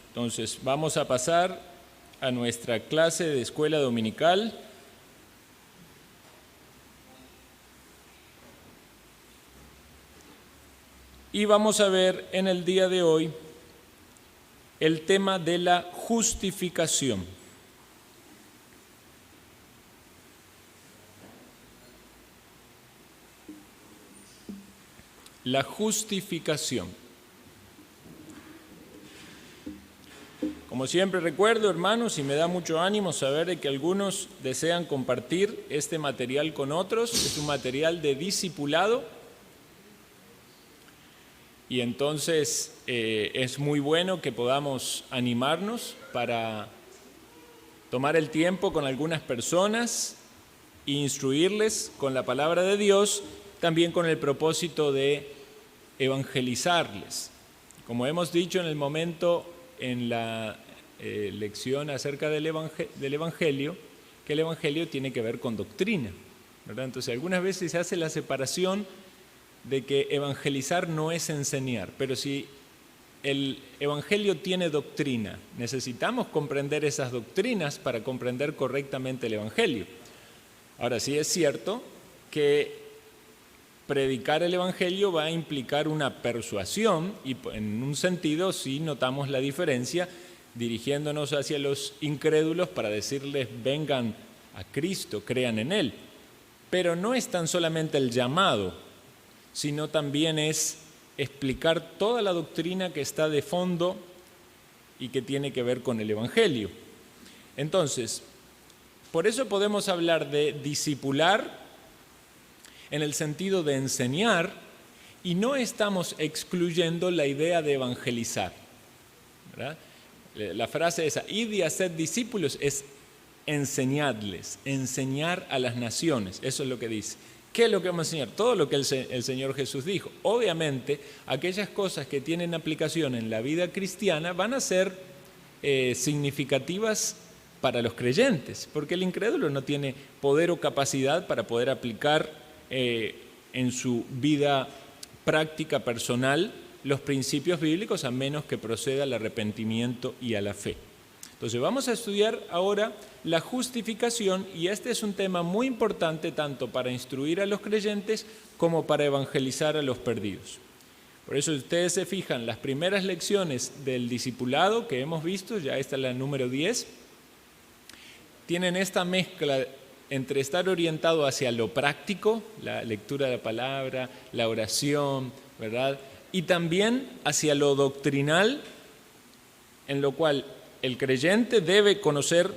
Entonces, vamos a pasar a nuestra clase de escuela dominical. Y vamos a ver en el día de hoy el tema de la justificación. La justificación. Como siempre recuerdo, hermanos, y me da mucho ánimo saber de que algunos desean compartir este material con otros. Es un material de discipulado y entonces es muy bueno que podamos animarnos para tomar el tiempo con algunas personas e instruirles con la palabra de Dios, también con el propósito de evangelizarles. Como hemos dicho en el momento en la lección acerca del Evangelio, que el Evangelio tiene que ver con doctrina, ¿verdad? Entonces algunas veces se hace la separación de que evangelizar no es enseñar, pero si el Evangelio tiene doctrina, necesitamos comprender esas doctrinas para comprender correctamente el Evangelio. Ahora sí es cierto que predicar el Evangelio va a implicar una persuasión y en un sentido sí notamos la diferencia dirigiéndonos hacia los incrédulos para decirles vengan a Cristo, crean en Él. Pero no es tan solamente el llamado, sino también es explicar toda la doctrina que está de fondo y que tiene que ver con el Evangelio. Entonces, por eso podemos hablar de discipular en el sentido de enseñar, y no estamos excluyendo la idea de evangelizar, ¿verdad? La frase esa, id y haced discípulos, es enseñadles, enseñar a las naciones, eso es lo que dice. ¿Qué es lo que vamos a enseñar? Todo lo que el Señor Jesús dijo. Obviamente, aquellas cosas que tienen aplicación en la vida cristiana van a ser significativas para los creyentes, porque el incrédulo no tiene poder o capacidad para poder aplicar en su vida práctica personal los principios bíblicos a menos que proceda al arrepentimiento y a la fe. Entonces vamos a estudiar ahora la justificación y este es un tema muy importante tanto para instruir a los creyentes como para evangelizar a los perdidos. Por eso ustedes se fijan, las primeras lecciones del discipulado que hemos visto, ya esta es la número 10, tienen esta mezcla entre estar orientado hacia lo práctico, la lectura de la palabra, la oración, ¿verdad? Y también hacia lo doctrinal, en lo cual el creyente debe conocer,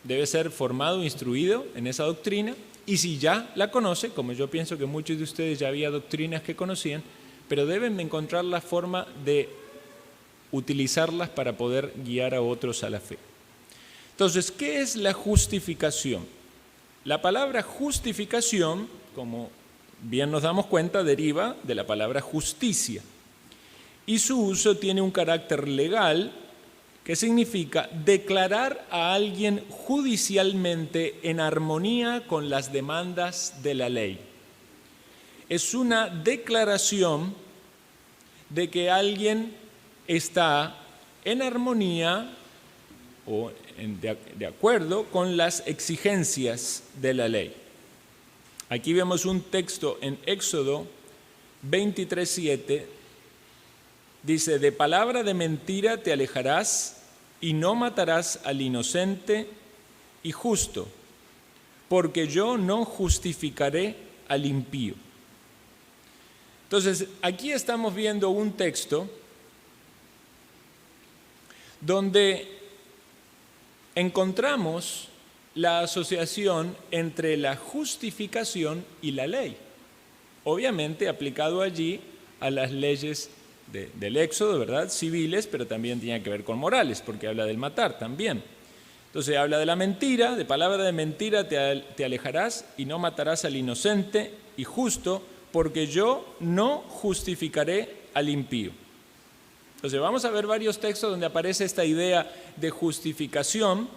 debe ser formado, instruido en esa doctrina, y si ya la conoce, como yo pienso que muchos de ustedes ya había doctrinas que conocían, pero deben encontrar la forma de utilizarlas para poder guiar a otros a la fe. Entonces, ¿qué es la justificación? La palabra justificación, como bien nos damos cuenta, deriva de la palabra justicia. Y su uso tiene un carácter legal que significa declarar a alguien judicialmente en armonía con las demandas de la ley. Es una declaración de que alguien está en armonía o de acuerdo con las exigencias de la ley. Aquí vemos un texto en Éxodo 23:7, dice, de palabra de mentira te alejarás y no matarás al inocente y justo, porque yo no justificaré al impío. Entonces, aquí estamos viendo un texto donde encontramos la asociación entre la justificación y la ley. Obviamente aplicado allí a las leyes del Éxodo, ¿verdad? Civiles, pero también tiene que ver con morales, porque habla del matar también. Entonces habla de la mentira, de palabra de mentira te alejarás y no matarás al inocente y justo, porque yo no justificaré al impío. Entonces vamos a ver varios textos donde aparece esta idea de justificación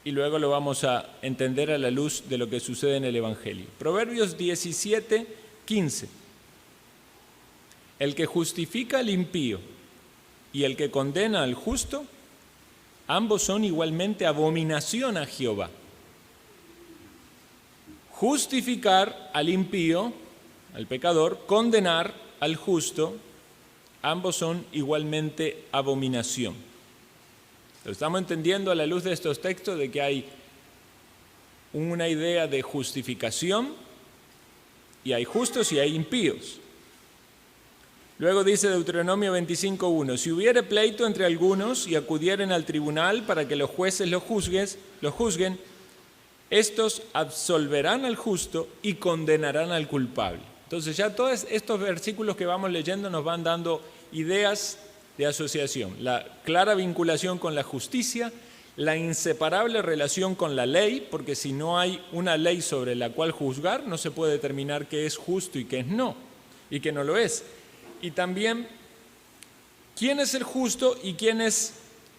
y luego lo vamos a entender a la luz de lo que sucede en el Evangelio. Proverbios 17:15. El que justifica al impío y el que condena al justo, ambos son igualmente abominación a Jehová. Justificar al impío, al pecador, condenar al justo, ambos son igualmente abominación. Estamos entendiendo a la luz de estos textos de que hay una idea de justificación y hay justos y hay impíos. Luego dice Deuteronomio 25:1, si hubiere pleito entre algunos y acudieren al tribunal para que los jueces los juzguen, estos absolverán al justo y condenarán al culpable. Entonces ya todos estos versículos que vamos leyendo nos van dando ideas de asociación, la clara vinculación con la justicia, la inseparable relación con la ley, porque si no hay una ley sobre la cual juzgar, no se puede determinar qué es justo y qué es no, y qué no lo es. Y también, ¿quién es el justo y quién es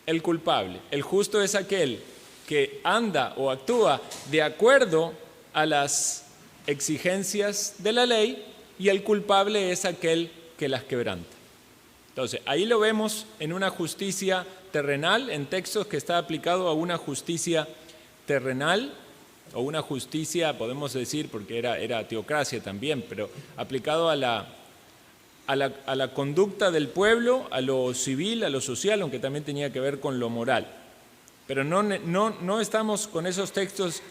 el culpable? El justo es aquel que anda o actúa de acuerdo a las exigencias de la ley y el culpable es aquel que las quebranta. Entonces, ahí lo vemos en una justicia terrenal, en textos que está aplicado a una justicia terrenal, o una justicia, podemos decir, porque era teocracia también, pero aplicado a la conducta del pueblo, a lo civil, a lo social, aunque también tenía que ver con lo moral. Pero no estamos con esos textos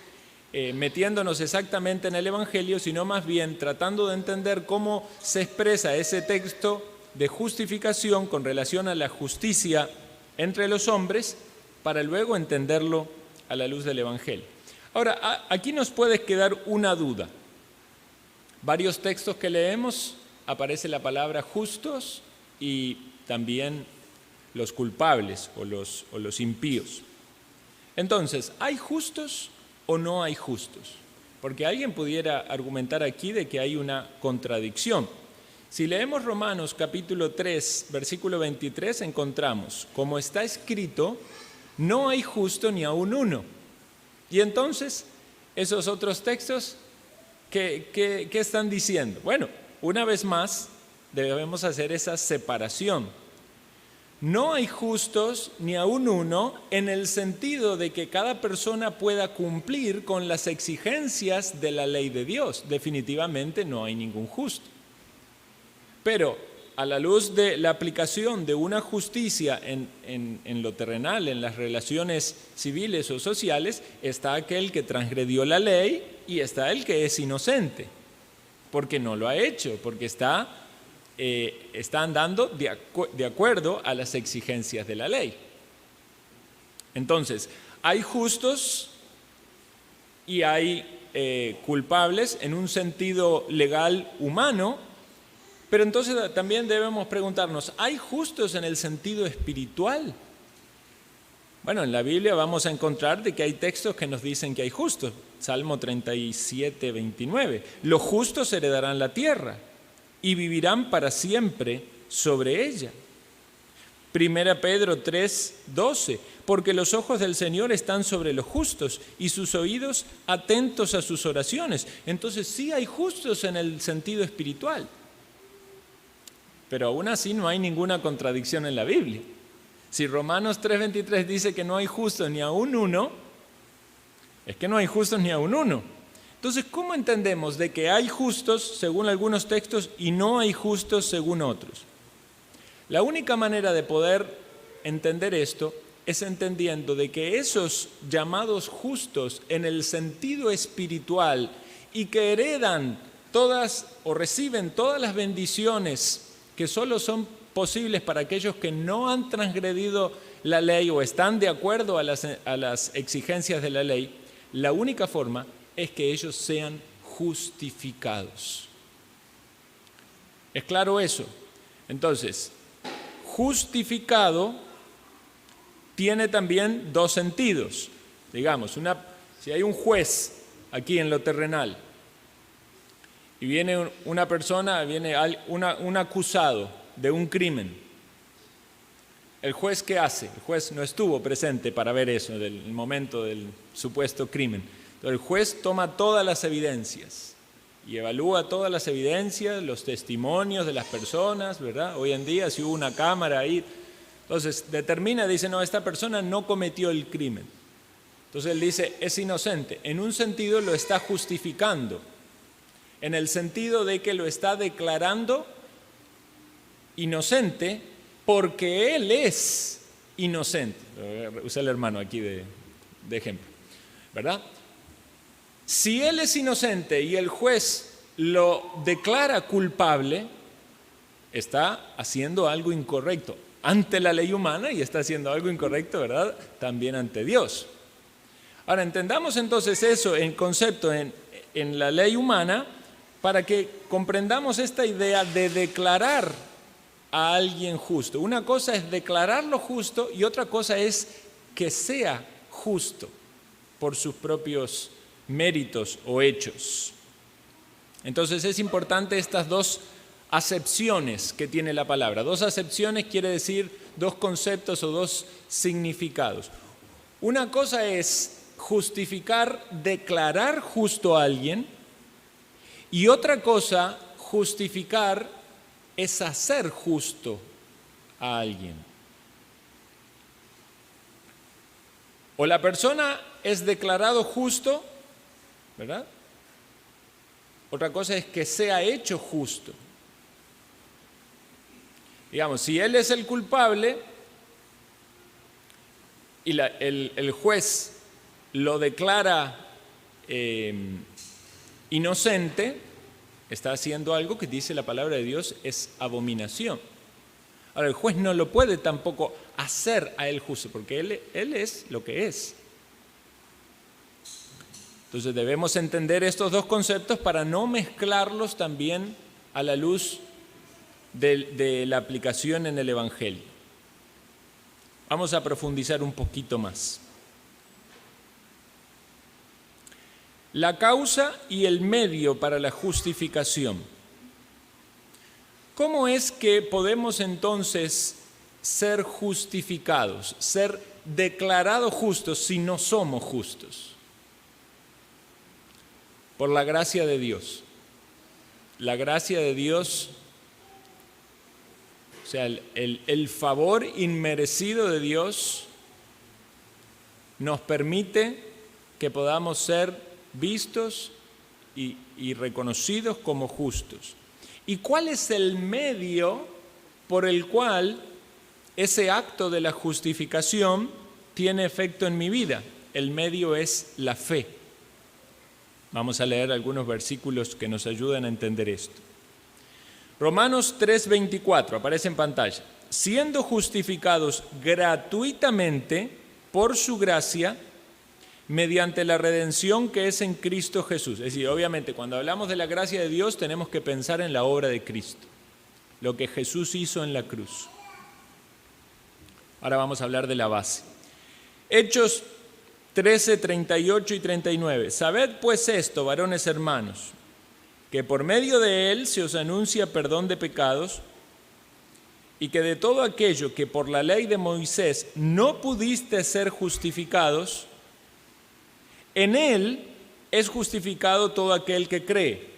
metiéndonos exactamente en el Evangelio, sino más bien tratando de entender cómo se expresa ese texto de justificación con relación a la justicia entre los hombres, para luego entenderlo a la luz del Evangelio. Ahora, aquí nos puede quedar una duda. Varios textos que leemos aparece la palabra justos y también los culpables o los impíos. Entonces, ¿hay justos o no hay justos? Porque alguien pudiera argumentar aquí de que hay una contradicción. Si leemos Romanos capítulo 3, versículo 23, encontramos, como está escrito, no hay justo ni aun uno. Y entonces, esos otros textos, ¿qué están diciendo? Bueno, una vez más, debemos hacer esa separación. No hay justos ni aun uno en el sentido de que cada persona pueda cumplir con las exigencias de la ley de Dios. Definitivamente no hay ningún justo. Pero a la luz de la aplicación de una justicia en lo terrenal, en las relaciones civiles o sociales, está aquel que transgredió la ley y está el que es inocente, porque no lo ha hecho, porque está andando de acuerdo a las exigencias de la ley. Entonces, hay justos y hay culpables en un sentido legal humano. Pero entonces también debemos preguntarnos, ¿hay justos en el sentido espiritual? Bueno, en la Biblia vamos a encontrar de que hay textos que nos dicen que hay justos. Salmo 37, 29. Los justos heredarán la tierra y vivirán para siempre sobre ella. 1 Pedro 3, 12. Porque los ojos del Señor están sobre los justos y sus oídos atentos a sus oraciones. Entonces sí hay justos en el sentido espiritual. Pero aún así no hay ninguna contradicción en la Biblia. Si Romanos 3:23 dice que no hay justos ni aun uno, es que no hay justos ni aun uno. Entonces, ¿cómo entendemos de que hay justos según algunos textos y no hay justos según otros? La única manera de poder entender esto es entendiendo de que esos llamados justos en el sentido espiritual y que heredan todas o reciben todas las bendiciones que solo son posibles para aquellos que no han transgredido la ley o están de acuerdo a las exigencias de la ley, la única forma es que ellos sean justificados. ¿Es claro eso? Entonces, justificado tiene también dos sentidos. Digamos, si hay un juez aquí en lo terrenal, y viene una persona, viene un acusado de un crimen. ¿El juez qué hace? El juez no estuvo presente para ver eso, del momento del supuesto crimen. Entonces, el juez toma todas las evidencias y evalúa todas las evidencias, los testimonios de las personas, ¿verdad? Hoy en día, si hubo una cámara ahí, Entonces determina, dice, no, esta persona no cometió el crimen. Entonces él dice, es inocente. En un sentido lo está justificando, en el sentido de que lo está declarando inocente porque él es inocente. Usé el hermano aquí de ejemplo, ¿verdad? Si él es inocente y el juez lo declara culpable, está haciendo algo incorrecto ante la ley humana y está haciendo algo incorrecto, ¿verdad?, también ante Dios. Ahora, entendamos entonces eso en concepto en la ley humana para que comprendamos esta idea de declarar a alguien justo. Una cosa es declararlo justo y otra cosa es que sea justo por sus propios méritos o hechos. Entonces es importante estas dos acepciones que tiene la palabra. Dos acepciones quiere decir dos conceptos o dos significados. Una cosa es justificar, declarar justo a alguien, y otra cosa, justificar, es hacer justo a alguien. O la persona es declarado justo, ¿verdad? Otra cosa es que sea hecho justo. Digamos, si él es el culpable y el juez lo declara inocente, está haciendo algo que dice la palabra de Dios es abominación. Ahora, el juez no lo puede tampoco hacer a él justo, porque él es lo que es. Entonces debemos entender estos dos conceptos para no mezclarlos también a la luz de la aplicación en el Evangelio. Vamos a profundizar un poquito más. La causa y el medio para la justificación. ¿Cómo es que podemos entonces ser justificados, ser declarados justos si no somos justos? Por la gracia de Dios. La gracia de Dios, o sea, el favor inmerecido de Dios nos permite que podamos ser vistos y reconocidos como justos. ¿Y cuál es el medio por el cual ese acto de la justificación tiene efecto en mi vida? El medio es la fe. Vamos a leer algunos versículos que nos ayudan a entender esto. Romanos 3:24, aparece en pantalla. Siendo justificados gratuitamente por su gracia, mediante la redención que es en Cristo Jesús. Es decir, obviamente, cuando hablamos de la gracia de Dios, tenemos que pensar en la obra de Cristo, lo que Jesús hizo en la cruz. Ahora vamos a hablar de la base. Hechos 13, 38 y 39. Sabed pues esto, varones hermanos, que por medio de él se os anuncia perdón de pecados, y que de todo aquello que por la ley de Moisés no pudiste ser justificados, en él es justificado todo aquel que cree.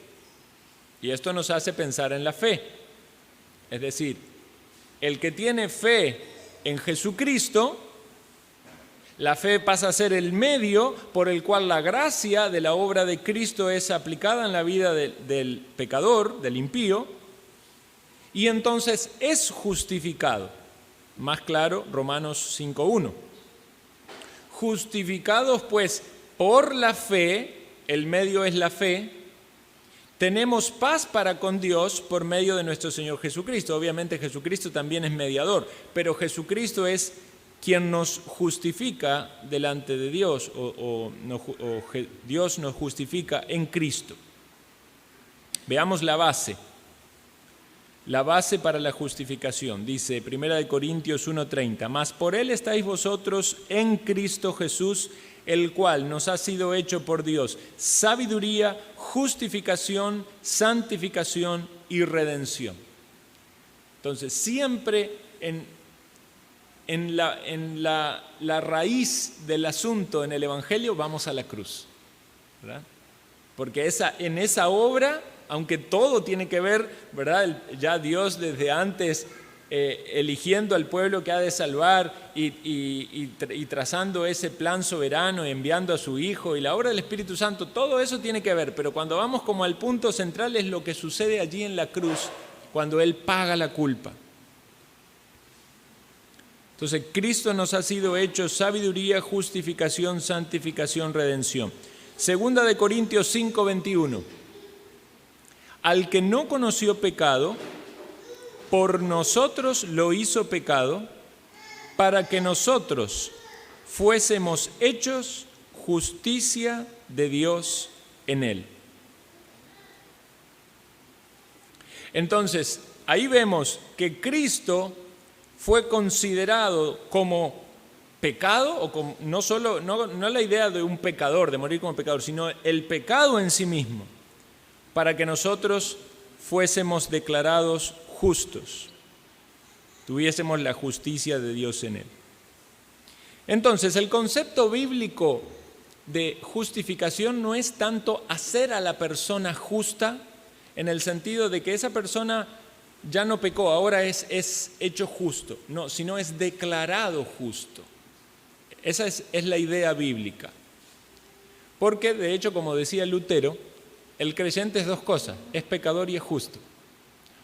Y esto nos hace pensar en la fe. Es decir, el que tiene fe en Jesucristo, la fe pasa a ser el medio por el cual la gracia de la obra de Cristo es aplicada en la vida del pecador, del impío, y entonces es justificado. Más claro, Romanos 5:1. Justificados pues por la fe, el medio es la fe, tenemos paz para con Dios por medio de nuestro Señor Jesucristo. Obviamente Jesucristo también es mediador, pero Jesucristo es quien nos justifica delante de Dios, Dios nos justifica en Cristo. Veamos la base para la justificación. Dice 1 Corintios 1:30, mas por él estáis vosotros en Cristo Jesús, el cual nos ha sido hecho por Dios sabiduría, justificación, santificación y redención. Entonces, siempre en la raíz del asunto en el Evangelio vamos a la cruz, ¿verdad? Porque en esa obra, aunque todo tiene que ver, ¿verdad? Ya Dios desde antes eligiendo al pueblo que ha de salvar y trazando ese plan soberano, enviando a su Hijo y la obra del Espíritu Santo, todo eso tiene que ver, pero cuando vamos como al punto central es lo que sucede allí en la cruz, cuando Él paga la culpa. Entonces, Cristo nos ha sido hecho sabiduría, justificación, santificación, redención. Segunda de Corintios 5:21. Al que no conoció pecado, por nosotros lo hizo pecado, para que nosotros fuésemos hechos justicia de Dios en él. Entonces, ahí vemos que Cristo fue considerado como pecado, o como, no la idea de un pecador, de morir como pecador, sino el pecado en sí mismo, para que nosotros fuésemos declarados justos, tuviésemos la justicia de Dios en él. Entonces, el concepto bíblico de justificación no es tanto hacer a la persona justa, en el sentido de que esa persona ya no pecó, ahora es hecho justo, no, sino es declarado justo. Esa es la idea bíblica. Porque, de hecho, como decía Lutero, el creyente es dos cosas, es pecador y es justo.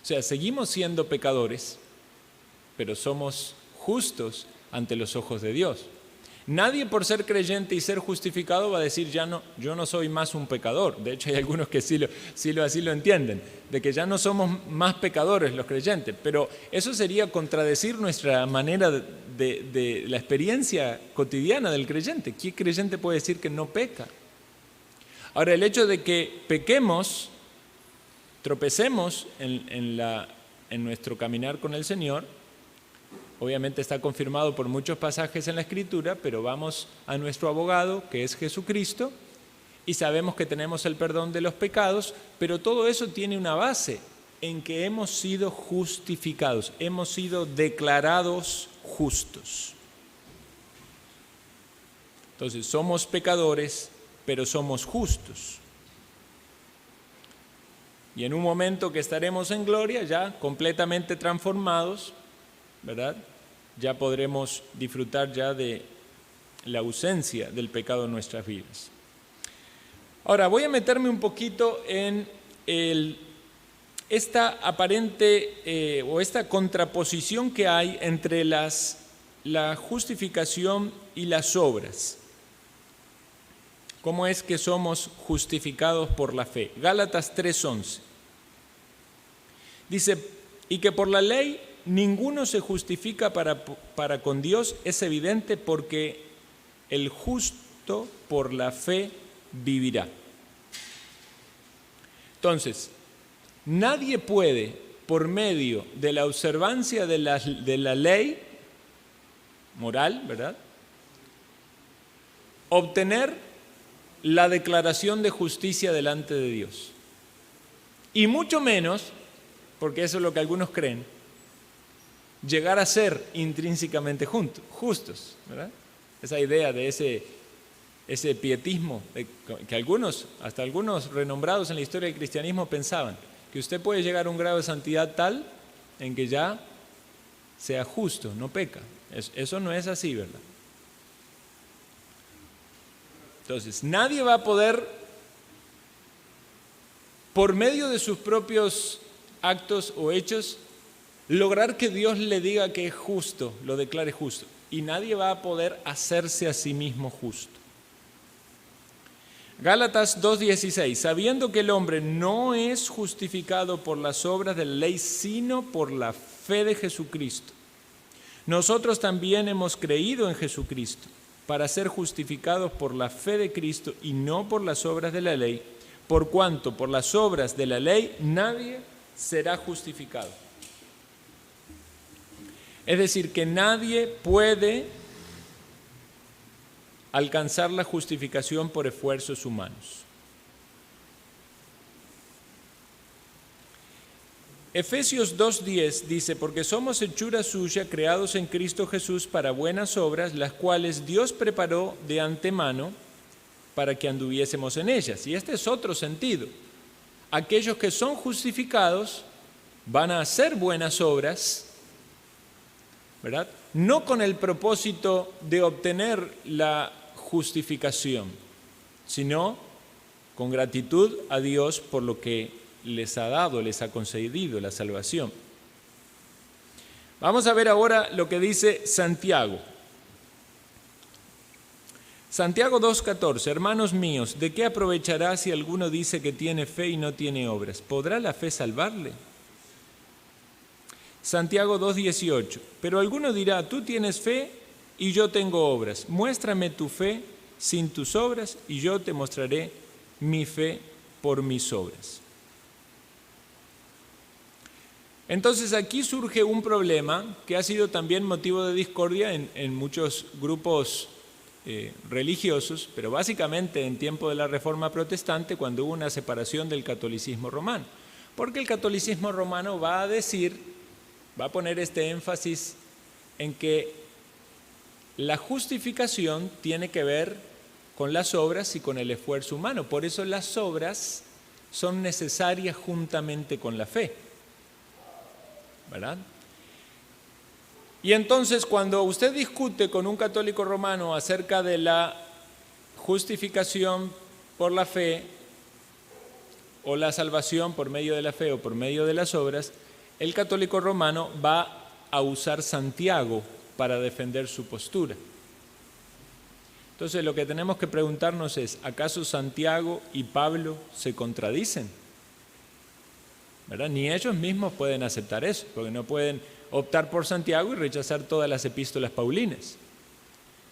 O sea, seguimos siendo pecadores, pero somos justos ante los ojos de Dios. Nadie por ser creyente y ser justificado va a decir, yo no soy más un pecador. De hecho, hay algunos que así lo entienden, de que ya no somos más pecadores los creyentes. Pero eso sería contradecir nuestra manera de la experiencia cotidiana del creyente. ¿Qué creyente puede decir que no peca? Ahora, el hecho de que pequemos, tropecemos en nuestro caminar con el Señor, obviamente está confirmado por muchos pasajes en la Escritura, pero vamos a nuestro abogado, que es Jesucristo, y sabemos que tenemos el perdón de los pecados, pero todo eso tiene una base en que hemos sido justificados, hemos sido declarados justos. Entonces, somos pecadores, pero somos justos. Y en un momento que estaremos en gloria, ya completamente transformados, ¿verdad? Ya podremos disfrutar ya de la ausencia del pecado en nuestras vidas. Ahora, voy a meterme un poquito en esta aparente o esta contraposición que hay entre la justificación y las obras. ¿Cómo es que somos justificados por la fe? Gálatas 3:11. Dice, y que por la ley ninguno se justifica para con Dios, es evidente porque el justo por la fe vivirá. Entonces, nadie puede, por medio de la observancia de la ley moral, ¿verdad?, obtener la declaración de justicia delante de Dios. Y mucho menos, porque eso es lo que algunos creen, llegar a ser intrínsecamente justos, ¿verdad? Esa idea de ese pietismo que hasta algunos renombrados en la historia del cristianismo pensaban, que usted puede llegar a un grado de santidad tal en que ya sea justo, no peca. Eso no es así, ¿verdad? Entonces, nadie va a poder, por medio de sus propios actos o hechos, lograr que Dios le diga que es justo, lo declare justo. Y nadie va a poder hacerse a sí mismo justo. Gálatas 2:16, sabiendo que el hombre no es justificado por las obras de la ley, sino por la fe de Jesucristo. Nosotros también hemos creído en Jesucristo para ser justificados por la fe de Cristo y no por las obras de la ley, por cuanto por las obras de la ley nadie será justificado. Es decir, que nadie puede alcanzar la justificación por esfuerzos humanos. Efesios 2:10 dice, porque somos hechura suya, creados en Cristo Jesús para buenas obras, las cuales Dios preparó de antemano para que anduviésemos en ellas. Y este es otro sentido. Aquellos que son justificados van a hacer buenas obras ¿verdad? No con el propósito de obtener la justificación, sino con gratitud a Dios por lo que les ha dado, les ha concedido la salvación. Vamos a ver ahora lo que dice Santiago. Santiago 2:14, hermanos míos, ¿de qué aprovechará si alguno dice que tiene fe y no tiene obras? ¿Podrá la fe salvarle? Santiago 2:18, pero alguno dirá, tú tienes fe y yo tengo obras. Muéstrame tu fe sin tus obras y yo te mostraré mi fe por mis obras. Entonces aquí surge un problema que ha sido también motivo de discordia en muchos grupos religiosos, pero básicamente en tiempo de la Reforma Protestante, cuando hubo una separación del catolicismo romano. Porque el catolicismo romano va a poner este énfasis en que la justificación tiene que ver con las obras y con el esfuerzo humano. Por eso las obras son necesarias juntamente con la fe, ¿verdad? Y entonces cuando usted discute con un católico romano acerca de la justificación por la fe o la salvación por medio de la fe o por medio de las obras, el católico romano va a usar Santiago para defender su postura. Entonces lo que tenemos que preguntarnos es, ¿acaso Santiago y Pablo se contradicen? ¿Verdad? Ni ellos mismos pueden aceptar eso, porque no pueden optar por Santiago y rechazar todas las epístolas paulinas.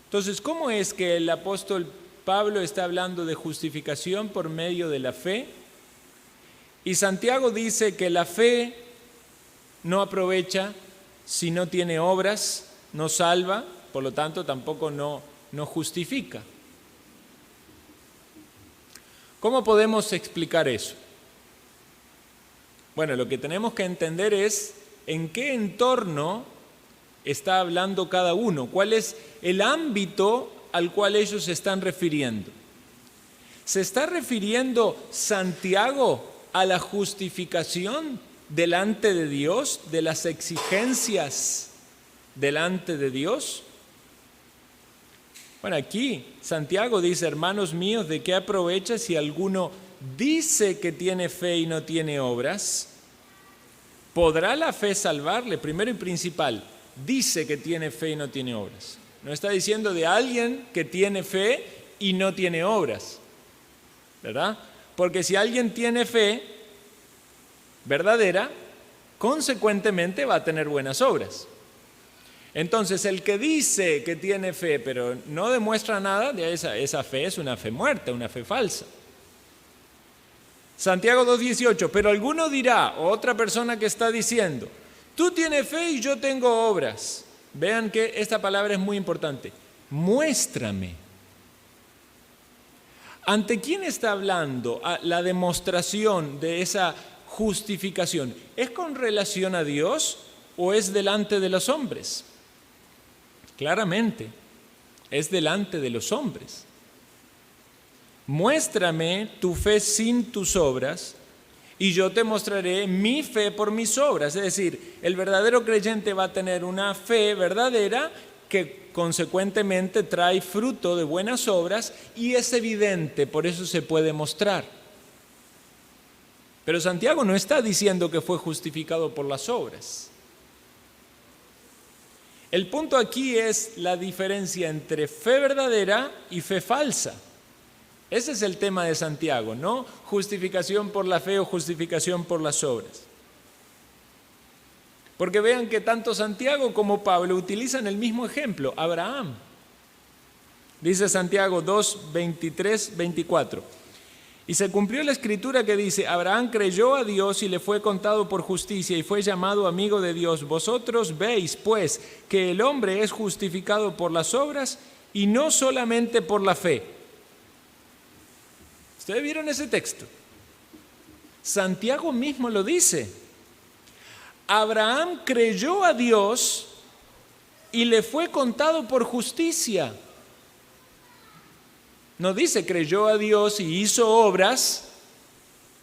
Entonces, ¿cómo es que el apóstol Pablo está hablando de justificación por medio de la fe? Y Santiago dice que la fe no aprovecha si no tiene obras, no salva, por lo tanto tampoco no justifica. ¿Cómo podemos explicar eso? Bueno, lo que tenemos que entender es en qué entorno está hablando cada uno, cuál es el ámbito al cual ellos se están refiriendo. ¿Se está refiriendo Santiago a la justificación delante de Dios, de las exigencias delante de Dios? Bueno, aquí Santiago dice, hermanos míos, ¿de qué aprovecha si alguno dice que tiene fe y no tiene obras? ¿Podrá la fe salvarle? Primero y principal, dice que tiene fe y no tiene obras. No está diciendo de alguien que tiene fe y no tiene obras, ¿verdad? Porque si alguien tiene fe verdadera, consecuentemente va a tener buenas obras. Entonces, el que dice que tiene fe, pero no demuestra nada, esa fe es una fe muerta, una fe falsa. Santiago 2:18, pero alguno dirá, otra persona que está diciendo, tú tienes fe y yo tengo obras. Vean que esta palabra es muy importante. Muéstrame. ¿Ante quién está hablando la demostración de esa justificación? ¿Es con relación a Dios o es delante de los hombres? Claramente, es delante de los hombres. Muéstrame tu fe sin tus obras y yo te mostraré mi fe por mis obras. Es decir, el verdadero creyente va a tener una fe verdadera que consecuentemente trae fruto de buenas obras y es evidente, por eso se puede mostrar. Pero Santiago no está diciendo que fue justificado por las obras. El punto aquí es la diferencia entre fe verdadera y fe falsa. Ese es el tema de Santiago, no justificación por la fe o justificación por las obras. Porque vean que tanto Santiago como Pablo utilizan el mismo ejemplo, Abraham. Dice Santiago 2, 23, 24. Y se cumplió la escritura que dice, Abraham creyó a Dios y le fue contado por justicia y fue llamado amigo de Dios. Vosotros veis, pues, que el hombre es justificado por las obras y no solamente por la fe. ¿Ustedes vieron ese texto? Santiago mismo lo dice. Abraham creyó a Dios y le fue contado por justicia. No dice creyó a Dios y hizo obras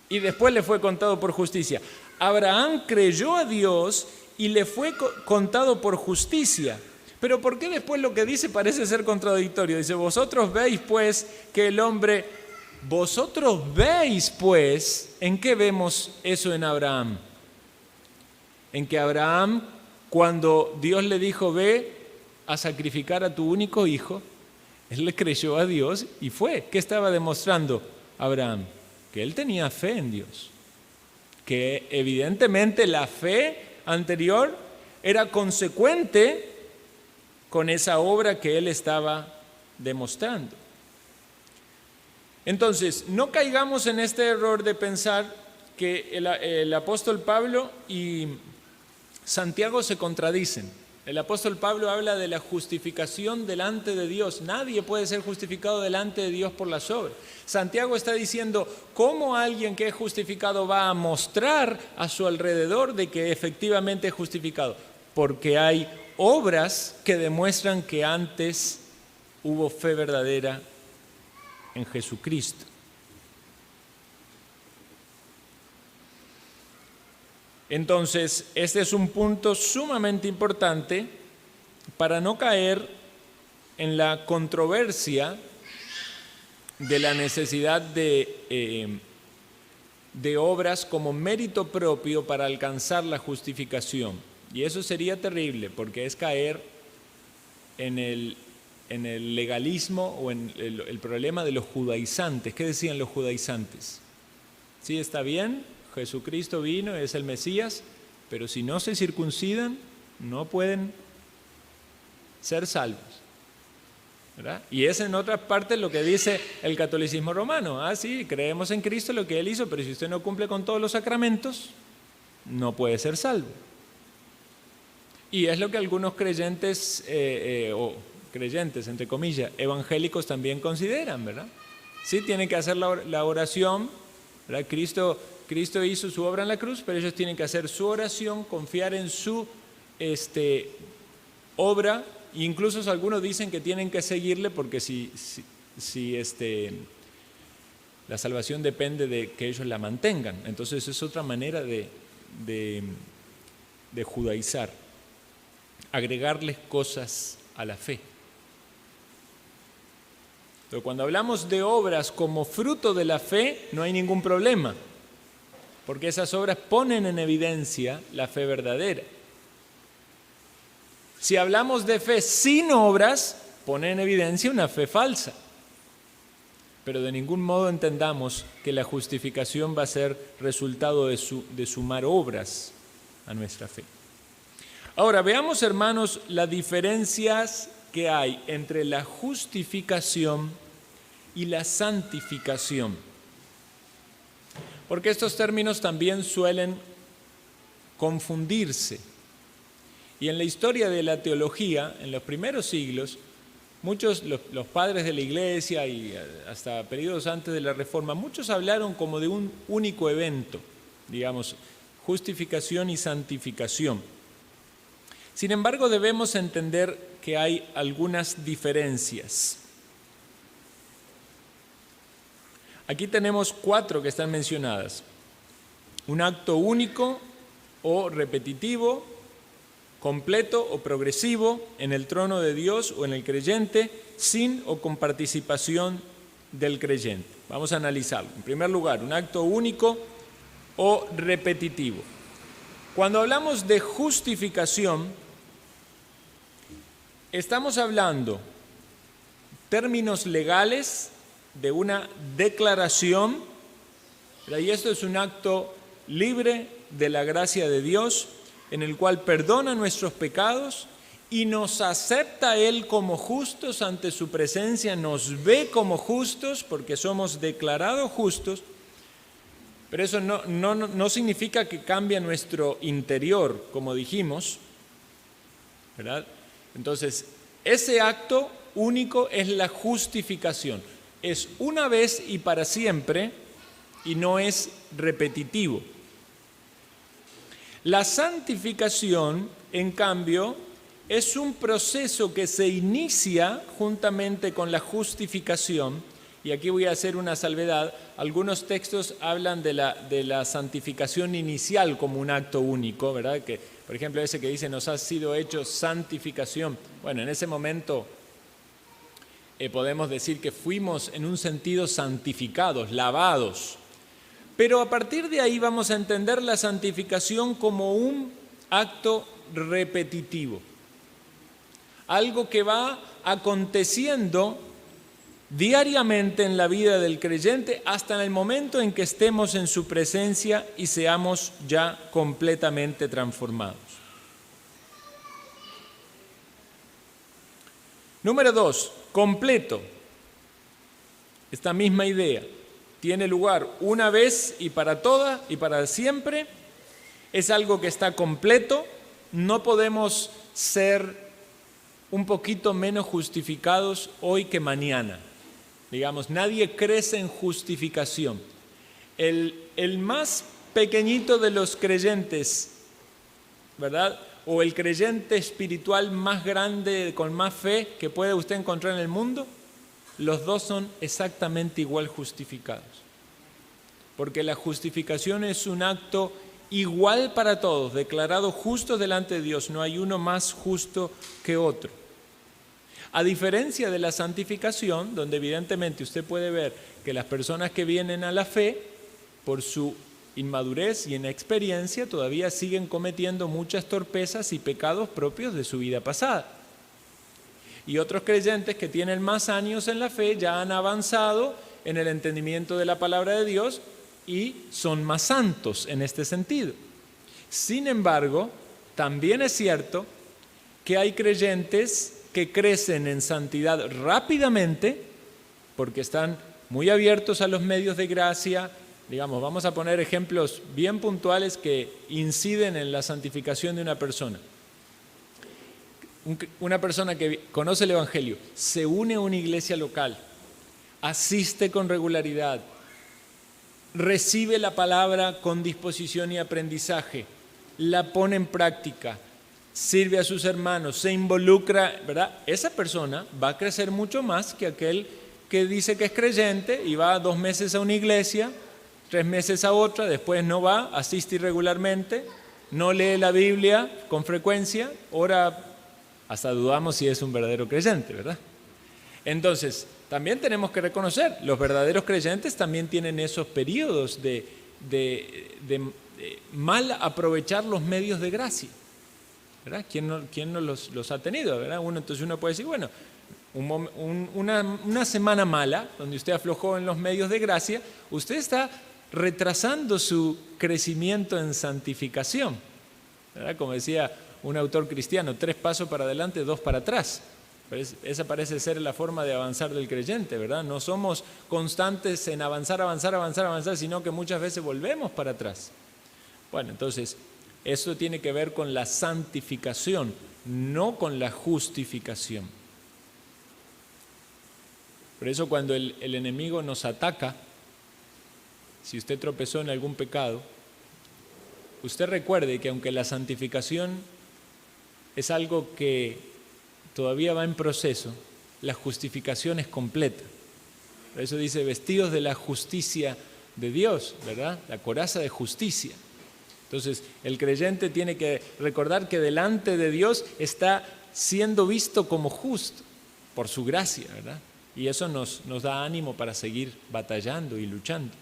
y después le fue contado por justicia. Abraham creyó a Dios y le fue contado por justicia. Pero ¿por qué después lo que dice parece ser contradictorio? Dice, vosotros veis pues que el hombre... Vosotros veis pues, ¿en qué vemos eso en Abraham? En que Abraham, cuando Dios le dijo, ve a sacrificar a tu único hijo, él le creyó a Dios y fue. ¿Qué estaba demostrando Abraham? Que él tenía fe en Dios. Que evidentemente la fe anterior era consecuente con esa obra que él estaba demostrando. Entonces, no caigamos en este error de pensar que el apóstol Pablo y Santiago se contradicen. El apóstol Pablo habla de la justificación delante de Dios. Nadie puede ser justificado delante de Dios por las obras. Santiago está diciendo cómo alguien que es justificado va a mostrar a su alrededor de que efectivamente es justificado. Porque hay obras que demuestran que antes hubo fe verdadera en Jesucristo. Entonces, este es un punto sumamente importante para no caer en la controversia de la necesidad de obras como mérito propio para alcanzar la justificación. Y eso sería terrible, porque es caer en el legalismo o en el problema de los judaizantes. ¿Qué decían los judaizantes? Sí, está bien, Jesucristo vino, es el Mesías, pero si no se circuncidan, no pueden ser salvos, ¿verdad? Y es en otras partes lo que dice el catolicismo romano. Ah, sí, creemos en Cristo, lo que Él hizo, pero si usted no cumple con todos los sacramentos, no puede ser salvo. Y es lo que algunos creyentes, o creyentes, entre comillas, evangélicos también consideran, ¿verdad? Sí, tienen que hacer la oración, ¿verdad? Cristo hizo su obra en la cruz, pero ellos tienen que hacer su oración, confiar en su obra, e incluso algunos dicen que tienen que seguirle porque si la salvación depende de que ellos la mantengan. Entonces es otra manera de judaizar, agregarles cosas a la fe. Pero cuando hablamos de obras como fruto de la fe, no hay ningún problema, porque esas obras ponen en evidencia la fe verdadera. Si hablamos de fe sin obras, pone en evidencia una fe falsa. Pero de ningún modo entendamos que la justificación va a ser resultado de sumar obras a nuestra fe. Ahora, veamos, hermanos, las diferencias que hay entre la justificación y la santificación. Porque estos términos también suelen confundirse. Y en la historia de la teología, en los primeros siglos, muchos, los padres de la Iglesia y hasta periodos antes de la Reforma, muchos hablaron como de un único evento, digamos, justificación y santificación. Sin embargo, debemos entender que hay algunas diferencias. Aquí tenemos 4 que están mencionadas. Un acto único o repetitivo, completo o progresivo en el trono de Dios o en el creyente, sin o con participación del creyente. Vamos a analizarlo. En primer lugar, un acto único o repetitivo. Cuando hablamos de justificación, estamos hablando términos legales de una declaración, y esto es un acto libre de la gracia de Dios, en el cual perdona nuestros pecados y nos acepta Él como justos ante su presencia, nos ve como justos porque somos declarados justos, pero eso no significa que cambie nuestro interior, como dijimos, ¿verdad? Entonces, ese acto único es la justificación. Es una vez y para siempre y no es repetitivo. La santificación, en cambio, es un proceso que se inicia juntamente con la justificación Y aquí voy a hacer una salvedad. Algunos textos hablan de la santificación inicial como un acto único, ¿verdad? Que, por ejemplo, ese que dice, nos ha sido hecho santificación. Bueno, en ese momento podemos decir que fuimos en un sentido santificados, lavados. Pero a partir de ahí vamos a entender la santificación como un acto repetitivo. Algo que va aconteciendo diariamente en la vida del creyente hasta en el momento en que estemos en su presencia y seamos ya completamente transformados. Número 2, completo. Esta misma idea tiene lugar una vez y para todas y para siempre. Es algo que está completo. No podemos ser un poquito menos justificados hoy que mañana. Digamos, nadie crece en justificación. El más pequeñito de los creyentes, ¿verdad? O el creyente espiritual más grande, con más fe que puede usted encontrar en el mundo, los dos son exactamente igual justificados. Porque la justificación es un acto igual para todos, declarado justo delante de Dios. No hay uno más justo que otro. A diferencia de la santificación, donde evidentemente usted puede ver que las personas que vienen a la fe, por su inmadurez y inexperiencia, todavía siguen cometiendo muchas torpezas y pecados propios de su vida pasada. Y otros creyentes que tienen más años en la fe ya han avanzado en el entendimiento de la palabra de Dios y son más santos en este sentido. Sin embargo, también es cierto que hay creyentes que crecen en santidad rápidamente porque están muy abiertos a los medios de gracia. Digamos, vamos a poner ejemplos bien puntuales que inciden en la santificación de una persona. Una persona que conoce el Evangelio, se une a una iglesia local, asiste con regularidad, recibe la palabra con disposición y aprendizaje, la pone en práctica, sirve a sus hermanos, se involucra, ¿verdad? Esa persona va a crecer mucho más que aquel que dice que es creyente y va 2 meses a una iglesia, 3 meses a otra, después no va, asiste irregularmente, no lee la Biblia con frecuencia, ora, hasta dudamos si es un verdadero creyente, ¿verdad? Entonces, también tenemos que reconocer, los verdaderos creyentes también tienen esos periodos de mal aprovechar los medios de gracia, ¿verdad? ¿Quién no los ha tenido, ¿verdad? Entonces uno puede decir, bueno, una semana mala, donde usted aflojó en los medios de gracia, usted está retrasando su crecimiento en santificación, ¿verdad? Como decía un autor cristiano, 3 pasos para adelante, 2 para atrás. Esa parece ser la forma de avanzar del creyente, ¿verdad? No somos constantes en avanzar, sino que muchas veces volvemos para atrás. Bueno, entonces, eso tiene que ver con la santificación, no con la justificación. Por eso cuando el enemigo nos ataca, si usted tropezó en algún pecado, usted recuerde que aunque la santificación es algo que todavía va en proceso, la justificación es completa. Por eso dice, vestidos de la justicia de Dios, ¿verdad? La coraza de justicia. Entonces, el creyente tiene que recordar que delante de Dios está siendo visto como justo por su gracia, ¿verdad? Y eso nos da ánimo para seguir batallando y luchando.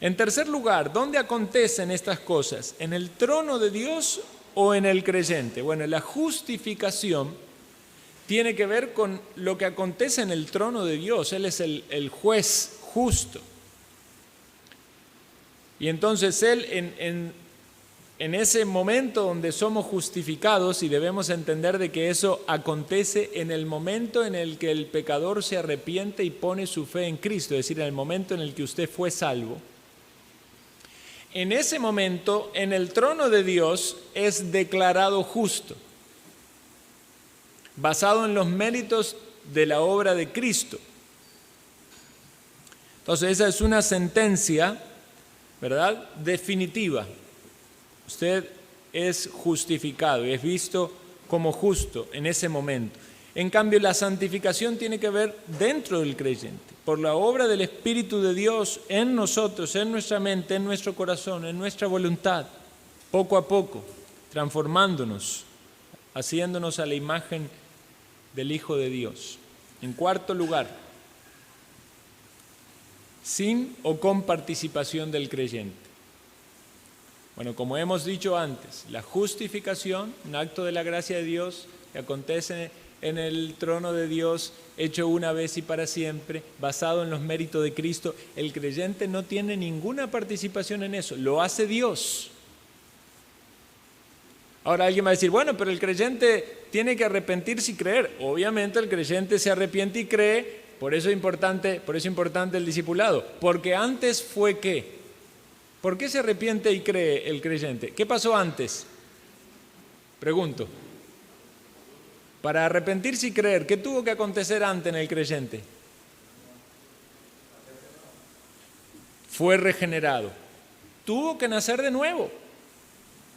En tercer lugar, ¿dónde acontecen estas cosas? ¿En el trono de Dios o en el creyente? Bueno, la justificación tiene que ver con lo que acontece en el trono de Dios. Él es el juez justo. Y entonces Él, en ese momento donde somos justificados, y debemos entender de que eso acontece en el momento en el que el pecador se arrepiente y pone su fe en Cristo, es decir, en el momento en el que usted fue salvo, en ese momento, en el trono de Dios, es declarado justo, basado en los méritos de la obra de Cristo. Entonces, esa es una sentencia, ¿verdad?, definitiva. Usted es justificado y es visto como justo en ese momento. En cambio, la santificación tiene que ver dentro del creyente, por la obra del Espíritu de Dios en nosotros, en nuestra mente, en nuestro corazón, en nuestra voluntad, poco a poco, transformándonos, haciéndonos a la imagen del Hijo de Dios. En cuarto lugar, sin o con participación del creyente. Bueno, como hemos dicho antes, la justificación, un acto de la gracia de Dios que acontece en el trono de Dios, hecho una vez y para siempre, basado en los méritos de Cristo. El creyente no tiene ninguna participación en eso, lo hace Dios. Ahora alguien va a decir, bueno, pero el creyente tiene que arrepentirse y creer. Obviamente el creyente se arrepiente y cree, por eso es importante el discipulado. Porque antes fue ¿qué? ¿Por qué se arrepiente y cree el creyente? ¿Qué pasó antes? Pregunto. Para arrepentirse y creer, ¿qué tuvo que acontecer antes en el creyente? Fue regenerado. Tuvo que nacer de nuevo.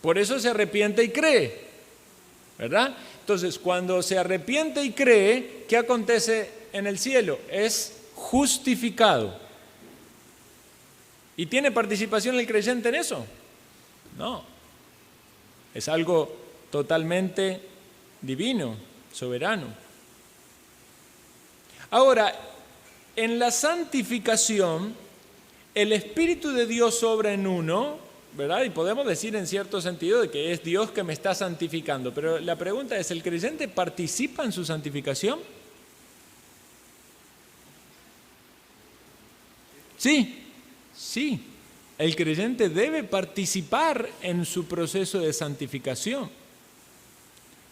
Por eso se arrepiente y cree, ¿verdad? Entonces, cuando se arrepiente y cree, ¿qué acontece en el cielo? Es justificado. ¿Y tiene participación el creyente en eso? No. Es algo totalmente divino, soberano. Ahora, en la santificación, el Espíritu de Dios obra en uno, ¿verdad? Y podemos decir en cierto sentido de que es Dios que me está santificando, pero la pregunta es, ¿el creyente participa en su santificación? Sí, el creyente debe participar en su proceso de santificación,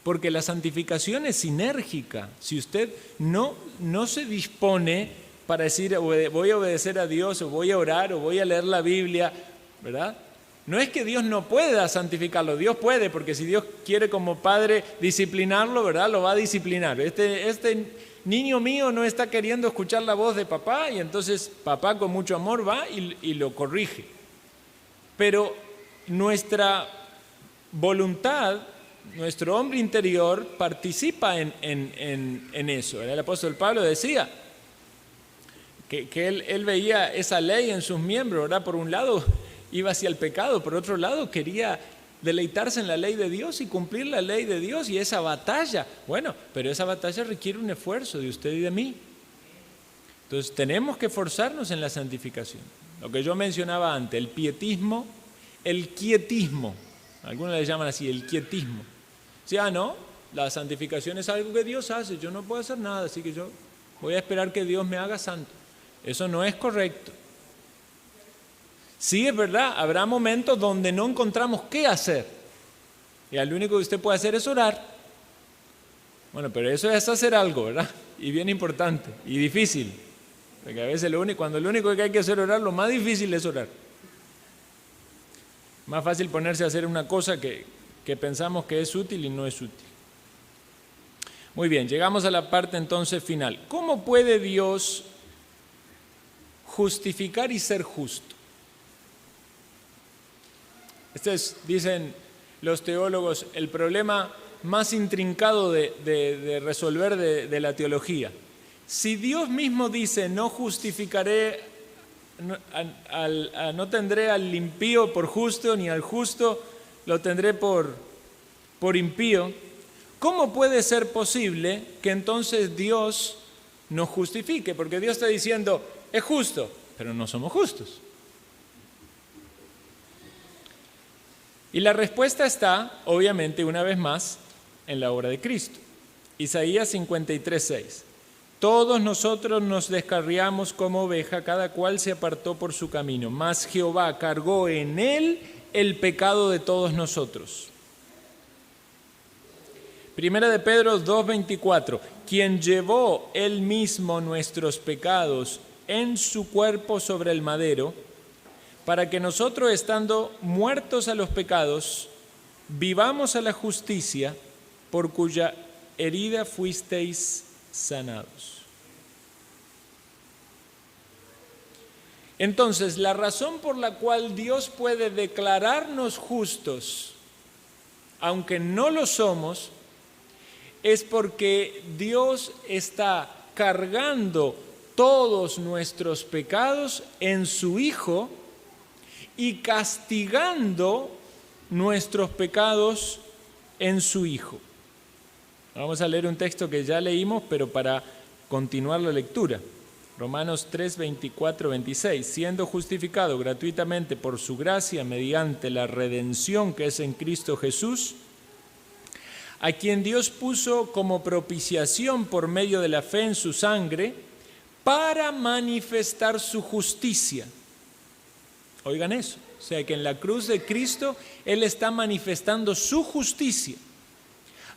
porque la santificación es sinérgica. Si usted no se dispone para decir voy a obedecer a Dios, o voy a orar, o voy a leer la Biblia, ¿verdad? No es que Dios no pueda santificarlo, Dios puede, porque si Dios quiere como padre disciplinarlo, ¿verdad? Lo va a disciplinar. Este niño mío no está queriendo escuchar la voz de papá, y entonces papá con mucho amor va y lo corrige. Pero nuestra voluntad, nuestro hombre interior participa en eso. El apóstol Pablo decía que él veía esa ley en sus miembros, ¿verdad? Por un lado iba hacia el pecado, por otro lado quería deleitarse en la ley de Dios y cumplir la ley de Dios, y esa batalla, bueno, pero esa batalla requiere un esfuerzo de usted y de mí. Entonces tenemos que esforzarnos en la santificación. Lo que yo mencionaba antes, el pietismo, el quietismo, algunos le llaman así, el quietismo. Sí, no, la santificación es algo que Dios hace, yo no puedo hacer nada, así que yo voy a esperar que Dios me haga santo. Eso no es correcto. Sí, es verdad, habrá momentos donde no encontramos qué hacer. Y lo único que usted puede hacer es orar. Bueno, pero eso es hacer algo, ¿verdad? Y bien importante y difícil. Porque a veces cuando lo único que hay que hacer es orar, lo más difícil es orar. Más fácil ponerse a hacer una cosa que pensamos que es útil y no es útil. Muy bien, llegamos a la parte entonces final. ¿Cómo puede Dios justificar y ser justo? Este es, dicen los teólogos, el problema más intrincado de resolver de la teología. Si Dios mismo dice, no justificaré, no tendré al impío por justo, ni al justo lo tendré por impío, ¿cómo puede ser posible que entonces Dios nos justifique? Porque Dios está diciendo, es justo, pero no somos justos. Y la respuesta está, obviamente, una vez más, en la obra de Cristo. Isaías 53:6. Todos nosotros nos descarriamos como oveja, cada cual se apartó por su camino, mas Jehová cargó en él el pecado de todos nosotros. Primera de Pedro 2:24. Quien llevó él mismo nuestros pecados en su cuerpo sobre el madero, para que nosotros, estando muertos a los pecados, vivamos a la justicia, por cuya herida fuisteis sanados. Entonces, la razón por la cual Dios puede declararnos justos, aunque no lo somos, es porque Dios está cargando todos nuestros pecados en su Hijo y castigando nuestros pecados en su Hijo. Vamos a leer un texto que ya leímos, pero para continuar la lectura. Romanos 3, 24, 26. Siendo justificado gratuitamente por su gracia mediante la redención que es en Cristo Jesús, a quien Dios puso como propiciación por medio de la fe en su sangre, para manifestar su justicia. Oigan eso. O sea que en la cruz de Cristo Él está manifestando su justicia.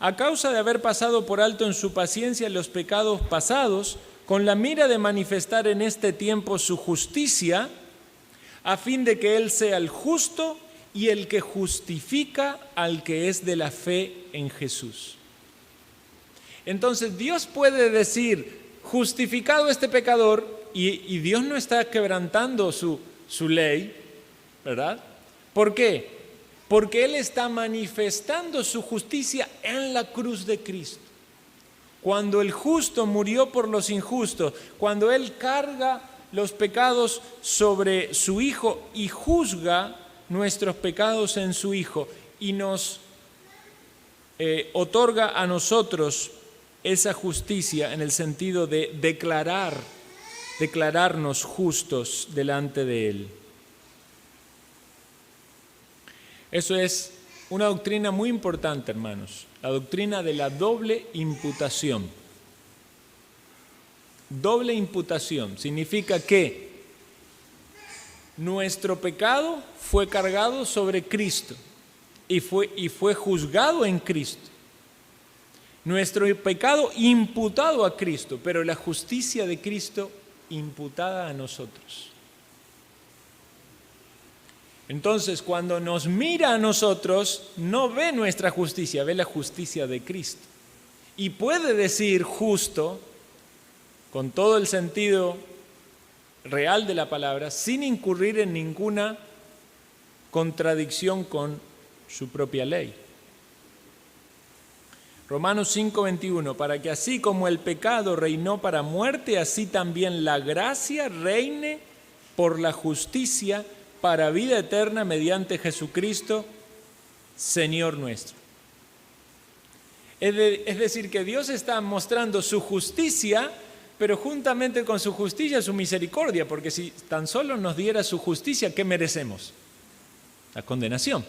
A causa de haber pasado por alto en su paciencia los pecados pasados, con la mira de manifestar en este tiempo su justicia, a fin de que Él sea el justo y el que justifica al que es de la fe en Jesús. Entonces Dios puede decir, justificado este pecador, y Dios no está quebrantando su ley, ¿verdad? ¿Por qué? Porque Él está manifestando su justicia en la cruz de Cristo. Cuando el justo murió por los injustos, cuando Él carga los pecados sobre su Hijo y juzga nuestros pecados en su Hijo y nos otorga a nosotros esa justicia en el sentido de declararnos justos delante de Él. Eso es una doctrina muy importante, hermanos, la doctrina de la doble imputación. Doble imputación significa que nuestro pecado fue cargado sobre Cristo y fue juzgado en Cristo. Nuestro pecado imputado a Cristo, pero la justicia de Cristo imputada a nosotros. Entonces, cuando nos mira a nosotros, no ve nuestra justicia, ve la justicia de Cristo. Y puede decir justo, con todo el sentido real de la palabra, sin incurrir en ninguna contradicción con su propia ley. Romanos 5:21, para que así como el pecado reinó para muerte, así también la gracia reine por la justicia para vida eterna mediante Jesucristo, Señor nuestro. Es decir, que Dios está mostrando su justicia, pero juntamente con su justicia, su misericordia, porque si tan solo nos diera su justicia, ¿qué merecemos? La condenación.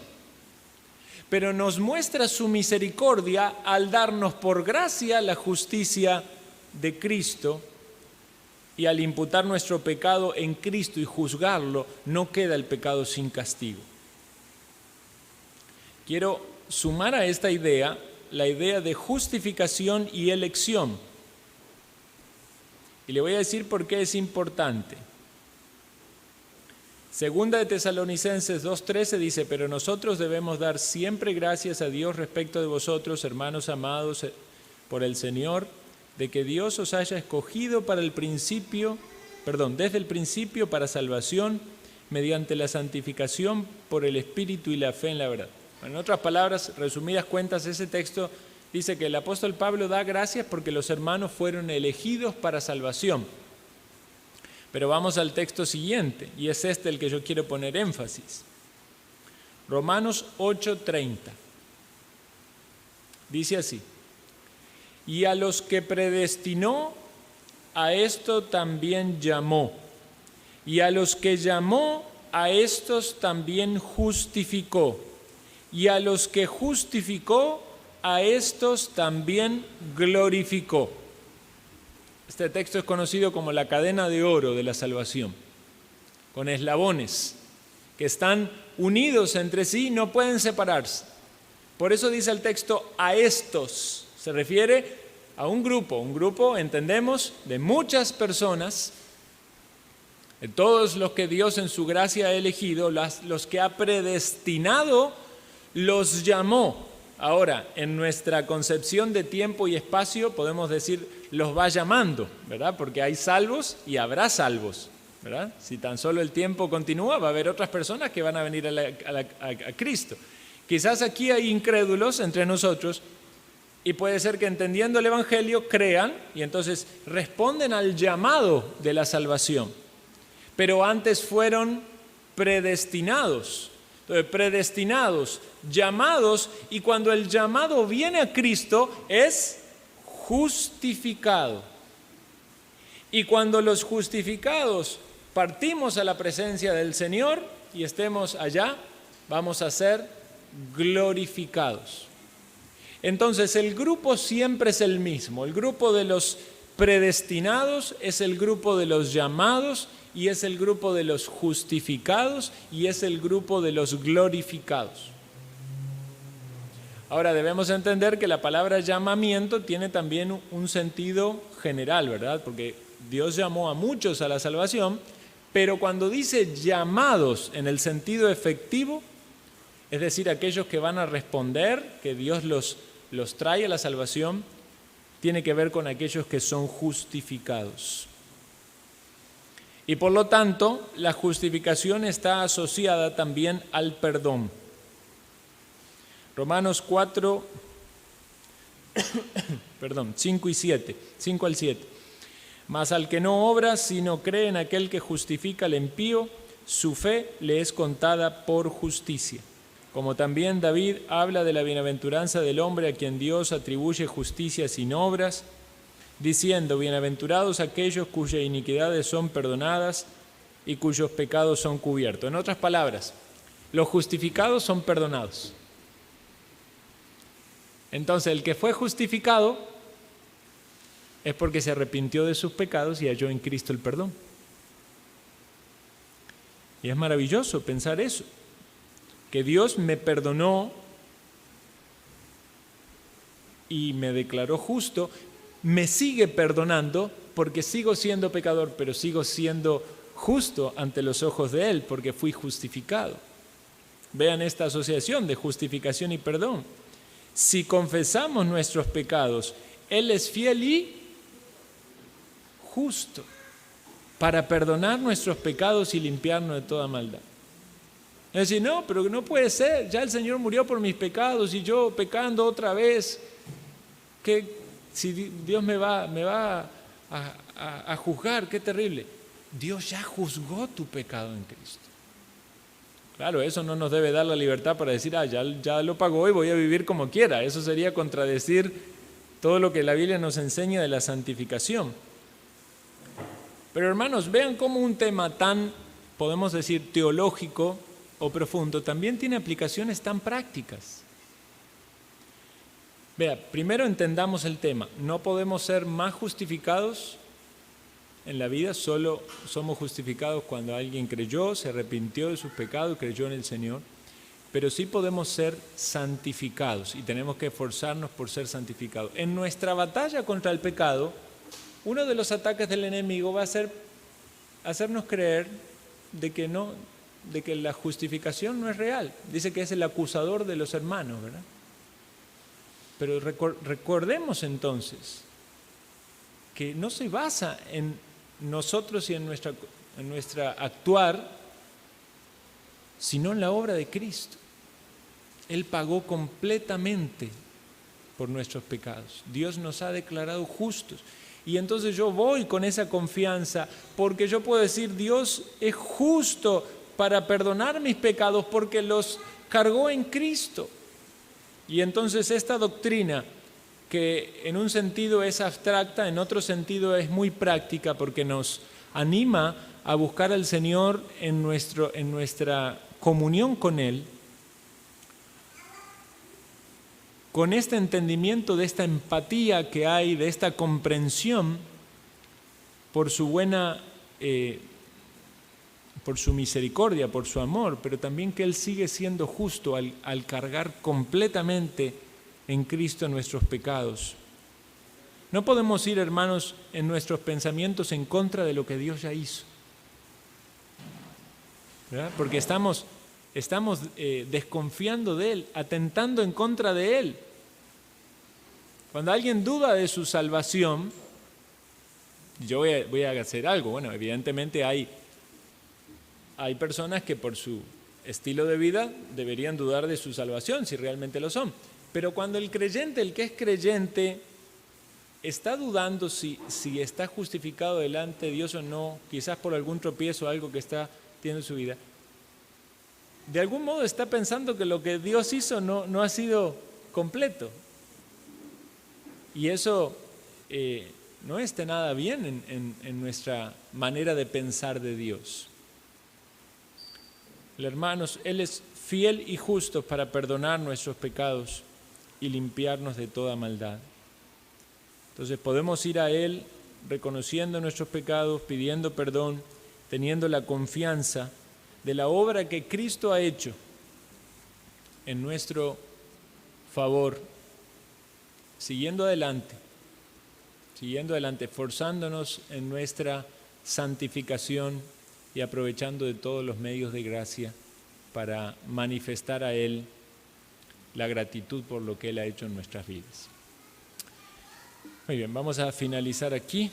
Pero nos muestra su misericordia al darnos por gracia la justicia de Cristo, y al imputar nuestro pecado en Cristo y juzgarlo, no queda el pecado sin castigo. Quiero sumar a esta idea la idea de justificación y elección. Y le voy a decir por qué es importante. Segunda de Tesalonicenses 2:13 dice, pero nosotros debemos dar siempre gracias a Dios respecto de vosotros, hermanos amados por el Señor, de que Dios os haya escogido desde el principio para salvación, mediante la santificación por el Espíritu y la fe en la verdad. En otras palabras, resumidas cuentas, ese texto dice que el apóstol Pablo da gracias porque los hermanos fueron elegidos para salvación. Pero vamos al texto siguiente, y es este el que yo quiero poner énfasis. Romanos 8:30. Dice así, y a los que predestinó, a esto también llamó, y a los que llamó, a estos también justificó, y a los que justificó, a estos también glorificó. Este texto es conocido como la cadena de oro de la salvación, con eslabones que están unidos entre sí y no pueden separarse. Por eso dice el texto, a estos. Se refiere a un grupo, entendemos, de muchas personas, de todos los que Dios en su gracia ha elegido, los que ha predestinado, los llamó. Ahora, en nuestra concepción de tiempo y espacio, podemos decir, los va llamando, ¿verdad? Porque hay salvos y habrá salvos, ¿verdad? Si tan solo el tiempo continúa, va a haber otras personas que van a venir a Cristo. Quizás aquí hay incrédulos entre nosotros Y puede ser que entendiendo el Evangelio crean y entonces responden al llamado de la salvación. Pero antes fueron predestinados. Entonces, predestinados, llamados, y cuando el llamado viene a Cristo es justificado. Y cuando los justificados partimos a la presencia del Señor y estemos allá, vamos a ser glorificados. Entonces el grupo siempre es el mismo. El grupo de los predestinados es el grupo de los llamados y es el grupo de los justificados y es el grupo de los glorificados. Ahora debemos entender que la palabra llamamiento tiene también un sentido general, ¿verdad? Porque Dios llamó a muchos a la salvación, pero cuando dice llamados en el sentido efectivo, es decir, aquellos que van a responder, que Dios los trae a la salvación, tiene que ver con aquellos que son justificados. Y por lo tanto, la justificación está asociada también al perdón. Romanos 4, 5 al 7. Mas al que no obra, sino cree en aquel que justifica al impío, su fe le es contada por justicia. Como también David habla de la bienaventuranza del hombre a quien Dios atribuye justicia sin obras, diciendo, bienaventurados aquellos cuyas iniquidades son perdonadas y cuyos pecados son cubiertos. En otras palabras, los justificados son perdonados. Entonces, el que fue justificado es porque se arrepintió de sus pecados y halló en Cristo el perdón. Y es maravilloso pensar eso, que Dios me perdonó y me declaró justo, me sigue perdonando porque sigo siendo pecador, pero sigo siendo justo ante los ojos de Él porque fui justificado. Vean esta asociación de justificación y perdón. Si confesamos nuestros pecados, Él es fiel y justo para perdonar nuestros pecados y limpiarnos de toda maldad. Es decir, no, pero no puede ser, ya el Señor murió por mis pecados y yo pecando otra vez, que si Dios me va a juzgar, qué terrible. Dios ya juzgó tu pecado en Cristo. Claro, eso no nos debe dar la libertad para decir, ya lo pagó y voy a vivir como quiera. Eso sería contradecir todo lo que la Biblia nos enseña de la santificación. Pero hermanos, vean cómo un tema tan, podemos decir, teológico o profundo, también tiene aplicaciones tan prácticas. Vea, primero entendamos el tema. No podemos ser más justificados en la vida, solo somos justificados cuando alguien creyó, se arrepintió de sus pecados y creyó en el Señor. Pero sí podemos ser santificados y tenemos que esforzarnos por ser santificados. En nuestra batalla contra el pecado, uno de los ataques del enemigo va a ser hacernos creer de que la justificación no es real. Dice que es el acusador de los hermanos, ¿verdad? Pero recordemos entonces que no se basa en nosotros y en nuestra actuar, sino en la obra de Cristo. Él pagó completamente por nuestros pecados. Dios nos ha declarado justos. Y entonces yo voy con esa confianza porque yo puedo decir, Dios es justo para perdonar mis pecados porque los cargó en Cristo. Y entonces esta doctrina, que en un sentido es abstracta, en otro sentido es muy práctica porque nos anima a buscar al Señor en nuestra comunión con Él, con este entendimiento de esta empatía que hay, de esta comprensión por su por su misericordia, por su amor, pero también que Él sigue siendo justo al cargar completamente en Cristo nuestros pecados. No podemos ir, hermanos, en nuestros pensamientos en contra de lo que Dios ya hizo, ¿verdad? Porque estamos desconfiando de Él, atentando en contra de Él. Cuando alguien duda de su salvación, yo voy a hacer algo. Bueno, evidentemente hay personas que por su estilo de vida deberían dudar de su salvación, si realmente lo son. Pero cuando el creyente, el que es creyente, está dudando si está justificado delante de Dios o no, quizás por algún tropiezo o algo que está teniendo en su vida, de algún modo está pensando que lo que Dios hizo no ha sido completo. Y eso no está nada bien en nuestra manera de pensar de Dios. Hermanos, Él es fiel y justo para perdonar nuestros pecados y limpiarnos de toda maldad. Entonces podemos ir a Él reconociendo nuestros pecados, pidiendo perdón, teniendo la confianza de la obra que Cristo ha hecho en nuestro favor, siguiendo adelante, esforzándonos en nuestra santificación y aprovechando de todos los medios de gracia para manifestar a Él la gratitud por lo que Él ha hecho en nuestras vidas. Muy bien, vamos a finalizar aquí.